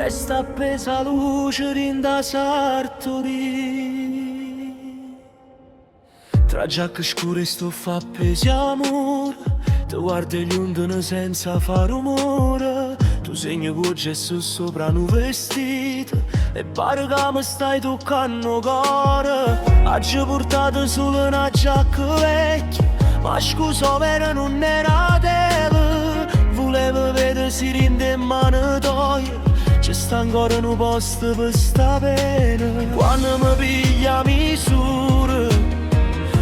Resta appesa luce rinda sartori. Tra giacca scura e stoffa appesi amore, ti guardi gli undini senza fare rumore. Tu segni con gesto sopra un vestito e pare che mi stai toccando cuore. Oggi portato solo una giacca vecchia, ma scusa vera non era tele. Volevo vedere se rinde in mano tua, c'è sta ancora un posto per sta pena. Quando mi piglia misura,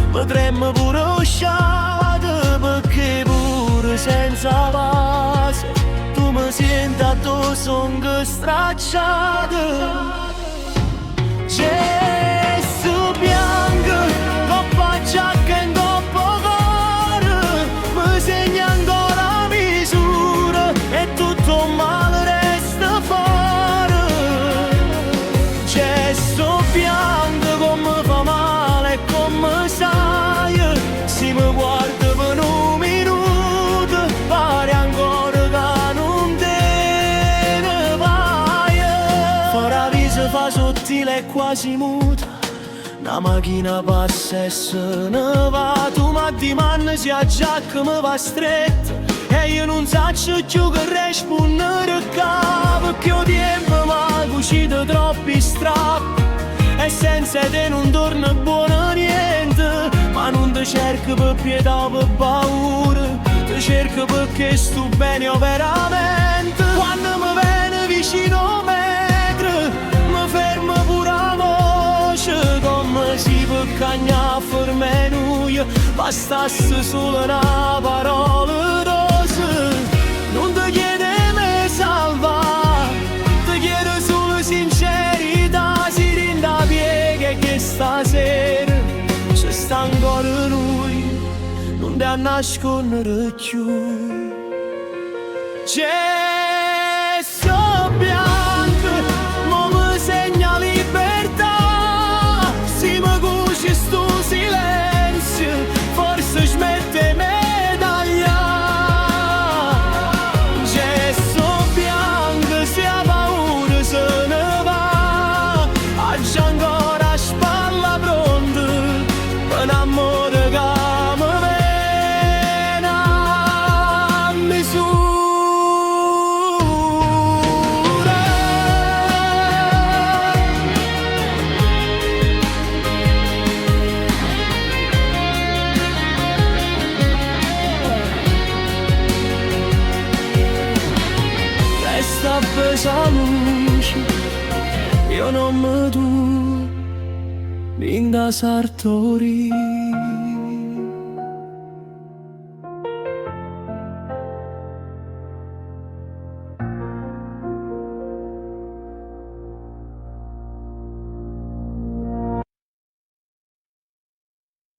potremmo pure uscire, perché pure senza base tu mi senti addosso anche stracciato. Gesso bianco, coppa giacca in coppa cuore, mi segna ancora la misura e tutto male resta fare. Gesso bianco, come fa male e come sai, se mi guarda per un minuto pare ancora che non te ne vai. Fora viso fa sottile e quasi muta, una macchina passa e se ne va. Tu mi dimandi se la giacca mi va stretta e io non saccio più che rispondere qua, perché ho tempo ma cucito troppi strappi e senza te non torna buono niente. Ma non ti cerco per pietà o per paura, ti cerco perché sto bene io veramente. Quando mi viene vicino mentre mi fermo pure la voce, come si può cagnare ferme noi, bastasse solo una parola dose. Non ti chiede me salva, ti chiedo solo sincerità, si rinda piega che stasera c'è sta ancora lui, non ti nascondere più. Gesso bianco, mo mi segna libertà, se mi cuci sto silenzio, forse smette me tagliare. Gesso bianco, se ha paura se ne va, oggi ancora a spalla pronta per un amore che mi viene a misura. Resta appesa la luce, io non mi tu, Linda Sartori.